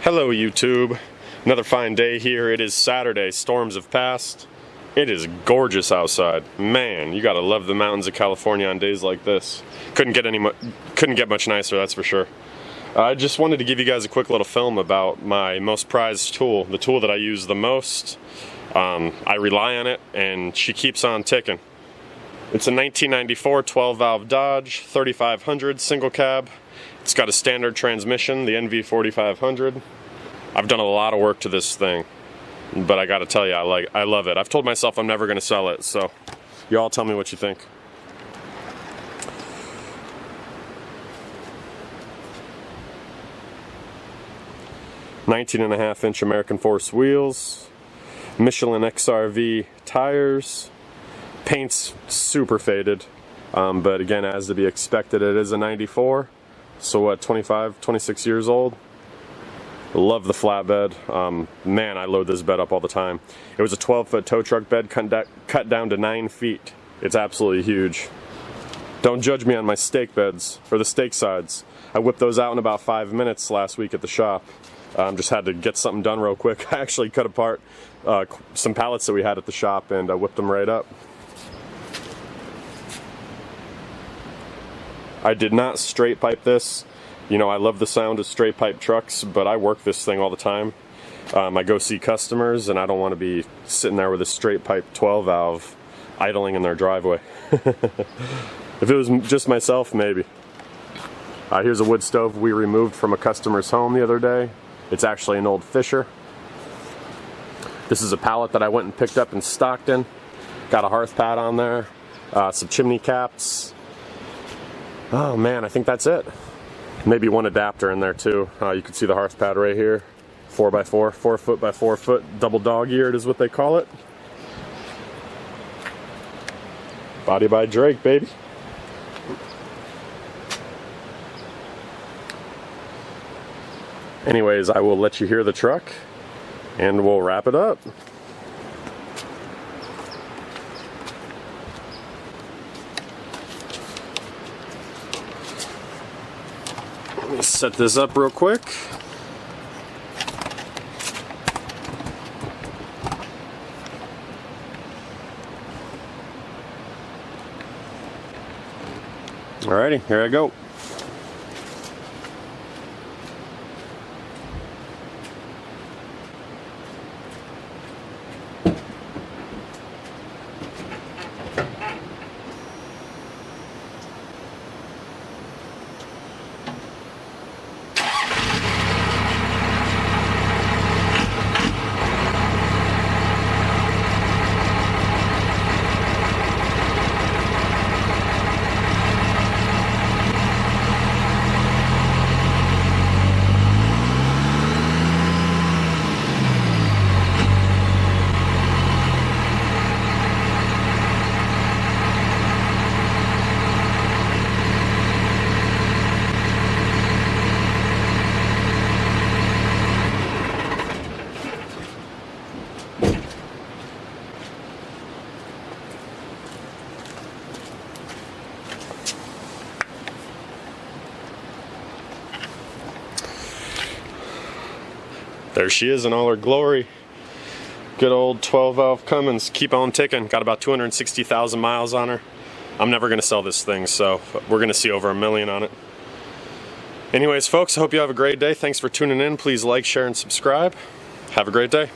Hello YouTube, another fine day here. It is Saturday, storms have passed. It is gorgeous outside. Man, you gotta love the mountains of California on days like this. Couldn't get much nicer, that's for sure. I just wanted to give you guys a quick little film about my most prized tool, the tool that I use the most. I rely on it and she keeps on ticking. It's a 1994 12-valve Dodge 3500 single cab. It's got a standard transmission, the NV4500. I've done a lot of work to this thing, but I gotta tell you, I love it. I've told myself I'm never gonna sell it, so you all tell me what you think. "19.5" American Force wheels, Michelin XRV tires, paint's super faded, but again, as to be expected, it is a 94. So what, 25, 26 years old? Love the flatbed. Man, I load this bed up all the time. It was a 12-foot tow truck bed cut down to 9 feet. It's absolutely huge. Don't judge me on my steak beds, or the steak sides. I whipped those out in about 5 minutes last week at the shop. Just had to get something done real quick. I actually cut apart some pallets that we had at the shop and whipped them right up. I did not straight pipe this. You know, I love the sound of straight pipe trucks, but I work this thing all the time. I go see customers and I don't want to be sitting there with a straight pipe 12-valve idling in their driveway. If it was just myself, maybe. Here's a wood stove we removed from a customer's home the other day. It's actually an old Fisher. This is a pallet that I went and picked up in Stockton. Got a hearth pad on there, some chimney caps. Oh man, I think that's it. Maybe one adapter in there too. You can see the hearth pad right here. 4x4, 4 foot by 4 foot, double dog-eared is what they call it. Body by Drake, baby. Anyways, I will let you hear the truck and we'll wrap it up. Let me set this up real quick. Alrighty, here I go. There she is in all her glory. Good old 12-valve Cummins. Keep on ticking. Got about 260,000 miles on her. I'm never going to sell this thing, so we're going to see over 1 million on it. Anyways, folks, I hope you have a great day. Thanks for tuning in. Please like, share, and subscribe. Have a great day.